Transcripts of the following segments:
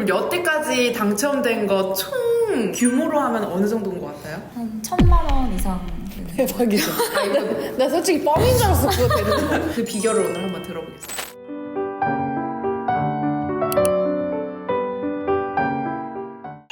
그럼 여태까지 당첨된 거 총 규모로 하면 어느 정도인 것 같아요? 한 1,000만 원 이상. 대박이죠. 나 솔직히 뻥인 줄 알았어, 그거 되는 거. 그 비결을 오늘 한번 들어보겠습니다.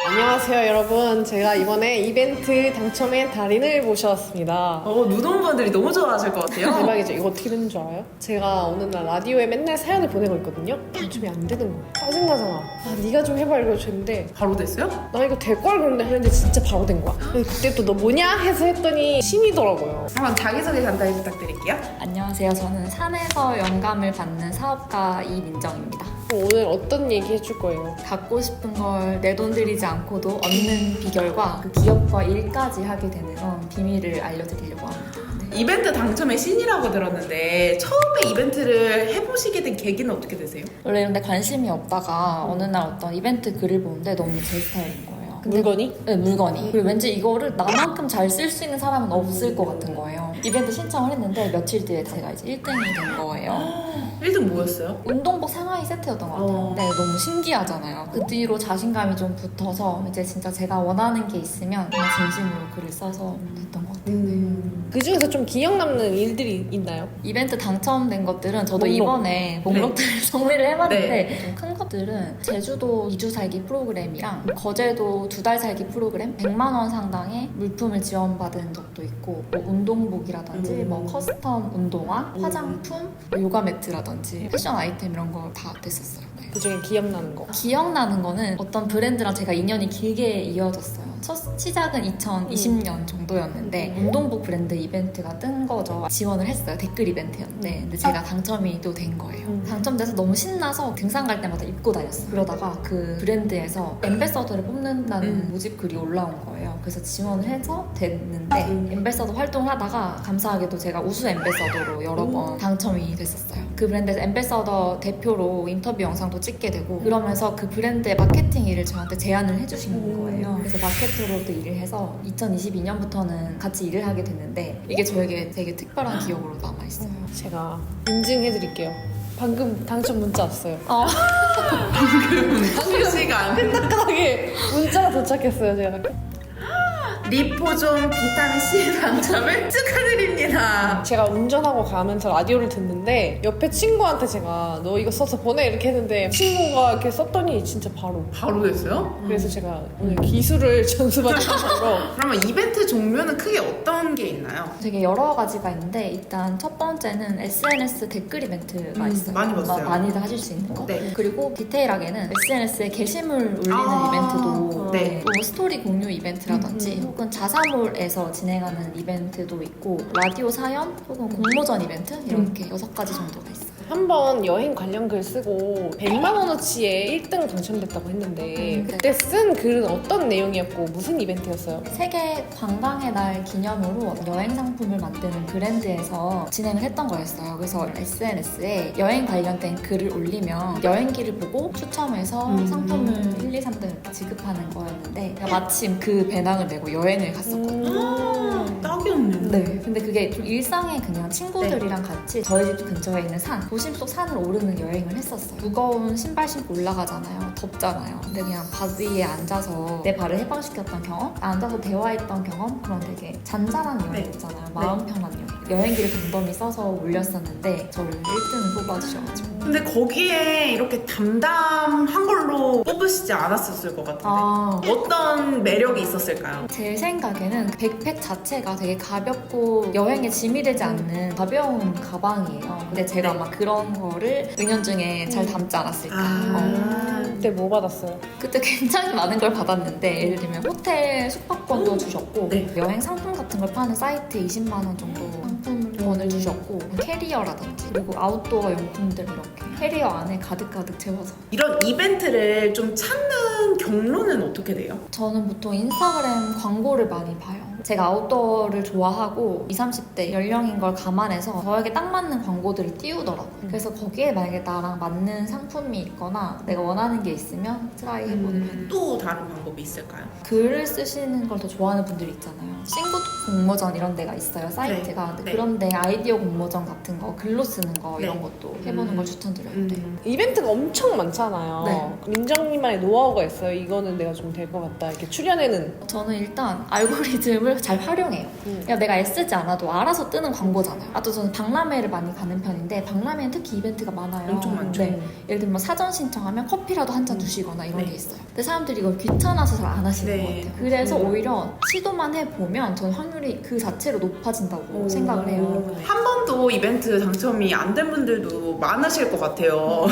안녕하세요, 여러분. 제가 이번에 이벤트 당첨의 달인을 모셔왔습니다. 눈 온 분들이 너무 좋아하실 것 같아요. 대박이죠. 이거 어떻게 되는 줄 알아요? 제가 어느 날 라디오에 맨날 사연을 보내고 있거든요. 당첨이 안 되는 거예요. 짜증나잖아. 아, 네가 좀 해봐 이러고 줬는데 바로 됐어요? 나 이거 될 걸 그런데 했는데 진짜 바로 된 거야. 그때 또 너 뭐냐 해서 했더니 신이더라고요. 한번 자기소개 간단히 부탁드릴게요. 안녕하세요. 저는 산에서 영감을 받는 사업가 이민정입니다. 그럼 오늘 어떤 얘기 해줄 거예요? 갖고 싶은 걸 내 돈 들이지 않고도 얻는 비결과 그 기업과 일까지 하게 되는 그런 비밀을 알려드리려고 합니다. 네. 이벤트 당첨의 신이라고 들었는데 처음에 이벤트를 해보시게 된 계기는 어떻게 되세요? 원래 이런 데 관심이 없다가 어느 날 어떤 이벤트 글을 보는데 너무 제 스타일인 거예요. 근데 물건이? 네, 물건이. 그리고 왠지 이거를 나만큼 잘 쓸 수 있는 사람은 없을 것 같은 거예요. 이벤트 신청을 했는데 며칠 뒤에 제가 이제 1등이 된 거예요. 1등 뭐였어요? 운동복 상하이 세트였던 것 같아요. 네, 너무 신기하잖아요. 그 뒤로 자신감이 좀 붙어서 이제 진짜 제가 원하는 게 있으면 그냥 진심으로 글을 써서 됐던 것 같아요. 그 중에서 좀 기억 남는 일들이 있나요? 이벤트 당첨된 것들은 저도 목록. 이번에 목록들을 정리를 해봤는데 네. 좀 큰 것들은 제주도 2주 살기 프로그램이랑 거제도 2달 살기 프로그램 100만 원 상당의 물품을 지원받은 적도 있고 뭐 운동복이라든지 뭐 커스텀 운동화, 화장품, 뭐 요가 매트라든지 패션 아이템 이런 거 다 됐었어요. 네. 그 중에 기억나는 거. 기억나는 거는 어떤 브랜드랑 제가 인연이 길게 이어졌어요. 첫 시작은 2020년 정도였는데 운동복 브랜드 이벤트가 뜬 거죠. 지원을 했어요. 댓글 이벤트였는데 근데 제가 당첨이 또 된 거예요. 당첨돼서 너무 신나서 등산 갈 때마다 입고 다녔어요. 그러다가 그 브랜드에서 엠베서더를 뽑는다는 모집 글이 올라온 거예요. 그래서 지원을 해서 됐는데 엠베서더 활동을 하다가 감사하게도 제가 우수 엠베서더로 여러 번 당첨이 됐었어요. 그 브랜드에서 엠베서더 대표로 인터뷰 영상도 찍게 되고 그러면서 그 브랜드의 마케팅 일을 저한테 제안을 해주신 거예요. 그래서 마케터로도 일을 해서 2022년부터는 같이 일을 하게 됐는데 이게 저에게 되게 특별한 기억으로 남아있어요. 제가 인증해드릴게요. 방금 당첨 문자 왔어요. 시간 따끈하게 문자가 도착했어요, 제가. 리포존 비타민C 당첨을 축하드립니다. 제가 운전하고 가면서 라디오를 듣는데 옆에 친구한테 제가 너 이거 써서 보내 이렇게 했는데 친구가 이렇게 썼더니 진짜 바로 됐어요? 그래서 제가 오늘 기술을 전수받은 것으로 그러면 이벤트 종류는 크게 어떤 게 있나요? 되게 여러 가지가 있는데 일단 첫 번째는 SNS 댓글 이벤트가 있어요. 많이 봤어요. 많이들 하실 수 있는 거. 네. 그리고 디테일하게는 SNS에 게시물 올리는 이벤트도 네. 또 스토리 공유 이벤트라든지 혹은 자사몰에서 진행하는 이벤트도 있고 라디오 사연 혹은 공모전 이벤트 이렇게 6가지 정도가 있어요. 한번 여행 관련 글 쓰고 100만 원어치에 1등 당첨됐다고 했는데 그때 쓴 글은 어떤 내용이었고 무슨 이벤트였어요? 세계 관광의 날 기념으로 여행 상품을 만드는 브랜드에서 진행을 했던 거였어요. 그래서 SNS에 여행 관련된 글을 올리면 여행기를 보고 추첨해서 상품을 1, 2, 3등 이렇게 지급하는 거였는데 제가 마침 그 배낭을 메고 여행을 갔었거든요. 딱이었네. 네. 근데 그게 좀 일상에 그냥 친구들이랑 같이 저희 집 근처에 있는 산, 도심 속 산을 오르는 여행을 했었어요. 무거운 신발 신고 올라가잖아요. 덥잖아요. 근데 그냥 바위에 앉아서 내 발을 해방시켰던 경험? 앉아서 대화했던 경험? 그런 되게 잔잔한 여행 있잖아요. 마음 편한 여행. 여행기를 덤덤히 써서 올렸었는데 저를 1등을 뽑아주셔가지고. 근데 거기에 이렇게 담담한 걸로 뽑으시지 않았었을 것 같은데 어떤 매력이 있었을까요? 제 생각에는 백팩 자체가 되게 가볍고 여행에 짐이 되지 않는 가벼운 가방이에요. 근데 제가 아마 그런 거를 은연중에 잘 담지 않았을까. 그때 뭐 받았어요? 그때 굉장히 많은 걸 받았는데 예를 들면 호텔 숙박권도 주셨고 네. 여행 상품 같은 걸 파는 사이트에 20만 원 정도 상품권을 주셨고 캐리어라든지 그리고 아웃도어 용품들 이렇게 캐리어 안에 가득가득 채워서 이런 이벤트를 좀 찾는 경로는 어떻게 돼요? 저는 보통 인스타그램 광고를 많이 봐요. 제가 아웃도어를 좋아하고 20, 30대 연령인 걸 감안해서 저에게 딱 맞는 광고들을 띄우더라고요. 그래서 거기에 만약에 나랑 맞는 상품이 있거나 내가 원하는 게 있으면 트라이 해보는 편이에요. 또 다른 방법이 있을까요? 글을 쓰시는 걸 더 좋아하는 분들이 있잖아요. 친구 공모전 이런 데가 있어요, 사이트가. 근데 네. 그런데 아이디어 공모전 같은 거, 글로 쓰는 거 이런 것도 해보는 걸 추천드려요. 네. 이벤트가 엄청 많잖아요. 네. 민정님만의 노하우가 있어요. 이거는 내가 좀 될 것 같다. 이렇게 추려내는. 저는 일단 알고리즘을 잘 활용해요. 그냥 내가 애쓰지 않아도 알아서 뜨는 광고잖아요. 아, 또 저는 박람회를 많이 가는 편인데 박람회는 특히 이벤트가 많아요. 엄청 많죠. 네. 예를 들면 사전 신청하면 커피라도 한 잔 주시거나 이런 게 있어요. 근데 사람들이 이걸 귀찮아서 잘 안 하시는 것 같아요. 그래서 오히려 시도만 해보면 저는 확률이 그 자체로 높아진다고 생각을 해요. 한 번도 이벤트 당첨이 안 된 분들도 많으실 것 같아요.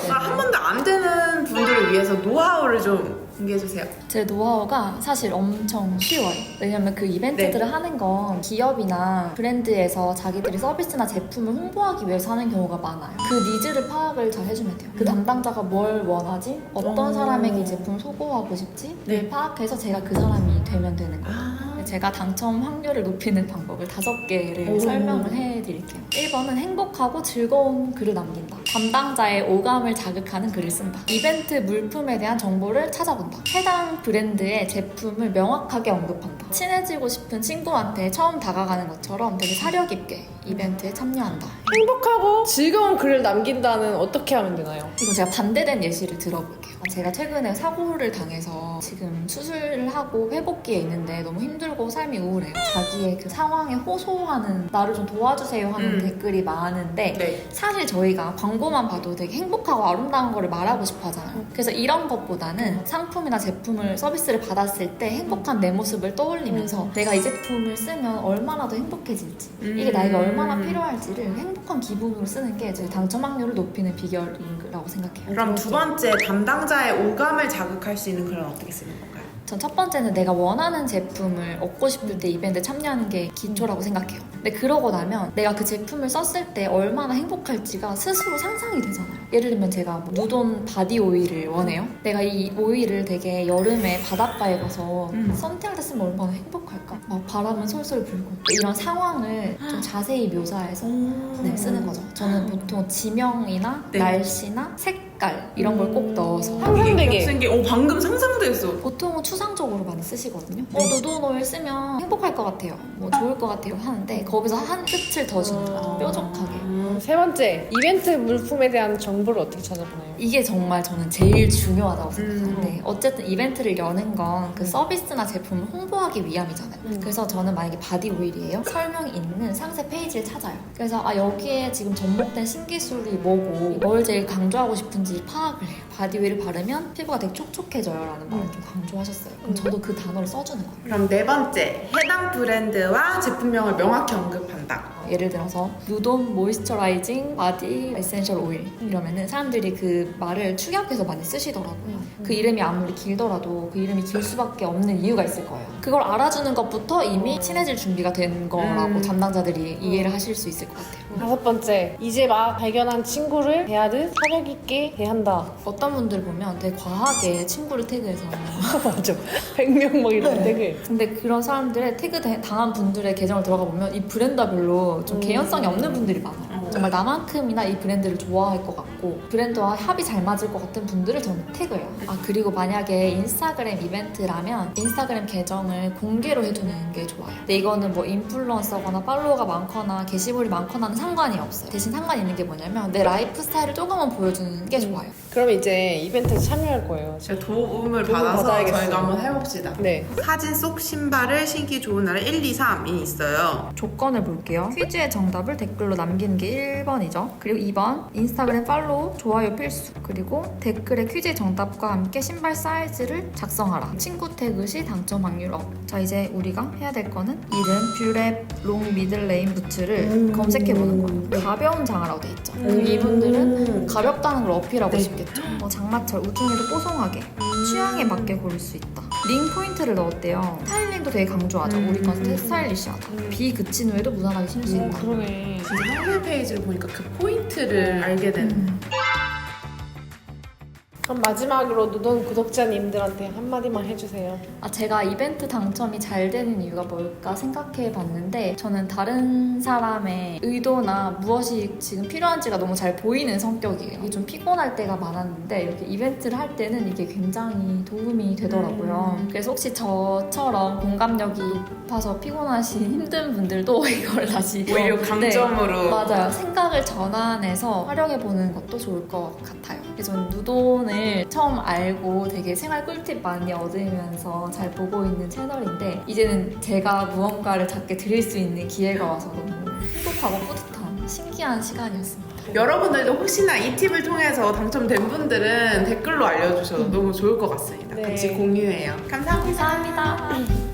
한 번도 안 되는 분들을 위해서 노하우를 좀 공개해주세요. 제 노하우가 사실 엄청 쉬워요. 왜냐면 그 이벤트들을 하는 건 기업이나 브랜드에서 자기들이 서비스나 제품을 홍보하기 위해서 하는 경우가 많아요. 그 니즈를 파악을 잘 해주면 돼요. 그 담당자가 뭘 원하지? 어떤 사람에게 이 제품을 소구하고 싶지? 를 파악해서 제가 그 사람이 되면 되는 거예요. 제가 당첨 확률을 높이는 방법을 5개를 설명을 해드릴게요. 1번은 행복하고 즐거운 글을 남긴다. 담당자의 오감을 자극하는 글을 쓴다. 이벤트 물품에 대한 정보를 찾아본다. 해당 브랜드의 제품을 명확하게 언급한다. 친해지고 싶은 친구한테 처음 다가가는 것처럼 되게 사려 깊게 이벤트에 참여한다. 행복하고 즐거운 글을 남긴다는 어떻게 하면 되나요? 이거 제가 반대된 예시를 들어볼게요. 제가 최근에 사고를 당해서 지금 수술을 하고 회복기에 있는데 너무 힘들고 삶이 우울해요. 자기의 그 상황에 호소하는, 나를 좀 도와주세요 하는 댓글이 많은데 네. 사실 저희가 광고만 봐도 되게 행복하고 아름다운 거를 말하고 싶어 하잖아요. 그래서 이런 것보다는 상품이나 제품을 서비스를 받았을 때 행복한 내 모습을 떠올리면서 내가 이 제품을 쓰면 얼마나 더 행복해질지, 이게 나에게 얼마나 필요할지를 행복한 기분으로 쓰는 게 제 당첨 확률을 높이는 비결이라고 생각해요. 그럼 두 번째, 담당자의 오감을 자극할 수 있는 글은 어떻게 쓰는 건가요? 전 첫 번째는 내가 원하는 제품을 얻고 싶을 때 이벤트에 참여하는 게 기초라고 생각해요. 근데 그러고 나면 내가 그 제품을 썼을 때 얼마나 행복할지가 스스로 상상이 되잖아요. 예를 들면 제가 뭐 누돈 바디 오일을 원해요. 내가 이 오일을 되게 여름에 바닷가에 가서 선팅할 때 쓰면 얼마나 행복할까? 막 바람은 솔솔 불고 이런 상황을 좀 자세히 묘사해서 쓰는 거죠. 저는 보통 지명이나 날씨나 색깔 이런 걸 꼭 넣어서 상상되게. 방금 상상됐어. 보통은 추상적으로 많이 쓰시거든요. 누돈 오일 쓰면 행복할 것 같아요. 뭐 좋을 것 같아요 하는데 거기서 한 끗을 더 주는 거죠. 뾰족하게. 세 번째, 이벤트 물품에 대한 정보를 어떻게 찾아보나요? 이게 정말 저는 제일 중요하다고 생각하는데 어쨌든 이벤트를 여는 건 그 서비스나 제품을 홍보하기 위함이잖아요. 그래서 저는 만약에 바디 오일이에요. 설명이 있는 상세 페이지를 찾아요. 그래서 여기에 지금 접목된 신기술이 뭐고 뭘 제일 강조하고 싶은지 파악을 해요. 바디 오일을 바르면 피부가 되게 촉촉해져요 라는 말을 좀 강조하셨어요. 그럼 저도 그 단어를 써주는 거예요. 그럼 네 번째, 해당 브랜드와 제품명을 명확히 언급한다. 예를 들어서 누돈 모이스처라이징 바디 에센셜 오일 이러면은 사람들이 그 말을 축약해서 많이 쓰시더라고요. 그 이름이 아무리 길더라도 그 이름이 길 수밖에 없는 이유가 있을 거예요. 그걸 알아주는 것부터 이미 친해질 준비가 된 거라고 담당자들이 이해를 하실 수 있을 것 같아요. 다섯 번째, 이제 막 발견한 친구를 대하듯 사려 깊게 대한다. 어떤 분들 보면 되게 과하게 친구를 태그해서 맞아. 100명 막 이런 태그. 근데 그런 사람들의 태그 당한 분들의 계정을 들어가 보면 이 브랜드별로 좀 개연성이 없는 분들이 많아요. 정말 나만큼이나 이 브랜드를 좋아할 것 같고 브랜드와 합이 잘 맞을 것 같은 분들을 저는 태그해요. 그리고 만약에 인스타그램 이벤트라면 인스타그램 계정을 공개로 해두는 게 좋아요. 근데 이거는 뭐 인플루언서거나 팔로워가 많거나 게시물이 많거나는 상관이 없어요. 대신 상관이 있는 게 뭐냐면 내 라이프 스타일을 조금은 보여주는 게 좋아요. 그럼 이제 이벤트에 참여할 거예요. 제가 도움을 도움 받아서 받아야겠어요. 저희가 한번 해봅시다. 네. 사진 속 신발을 신기 좋은 날은 1, 2, 3이 있어요. 조건을 볼게요. 퀴즈의 정답을 댓글로 남기는 게 1번이죠. 그리고 2번 인스타그램 팔로우, 좋아요 필수. 그리고 댓글에 퀴즈의 정답과 함께 신발 사이즈를 작성하라. 친구 태그 시 당첨 확률 업. 자, 이제 우리가 해야 될 거는 이름 뷰랩 롱 미들 레인 부츠를 검색해보는 거예요. 가벼운 장화라고 돼 있죠. 이분들은 가볍다는 걸 어필하고 싶겠죠. 장마철 우중에도 뽀송하게 취향에 맞게 고를 수 있다. 링 포인트를 넣었대요. 스타일링도 되게 강조하죠. 우리 건 스타일리시하다. 비 그친 후에도 무난하게 신을 수 있다. 그러네. 진짜 상세 페이지를 보니까 그 포인트를 알게 되는. 그럼 마지막으로 누돈 구독자님들한테 한마디만 해주세요. 제가 이벤트 당첨이 잘 되는 이유가 뭘까 생각해 봤는데 저는 다른 사람의 의도나 무엇이 지금 필요한지가 너무 잘 보이는 성격이에요. 이게 좀 피곤할 때가 많았는데 이렇게 이벤트를 할 때는 이게 굉장히 도움이 되더라고요. 그래서 혹시 저처럼 공감력이 높아서 피곤하신 힘든 분들도 이걸 다시 오히려 강점으로. 맞아요. 생각을 전환해서 활용해보는 것도 좋을 것 같아요. 그래서 저는 누돈을 처음 알고 되게 생활 꿀팁 많이 얻으면서 잘 보고 있는 채널인데 이제는 제가 무언가를 작게 드릴 수 있는 기회가 와서 너무 행복하고 뿌듯한 신기한 시간이었습니다. 여러분들도 혹시나 이 팁을 통해서 당첨된 분들은 댓글로 알려주셔도 너무 좋을 것 같습니다. 네. 같이 공유해요. 감사합니다. 감사합니다.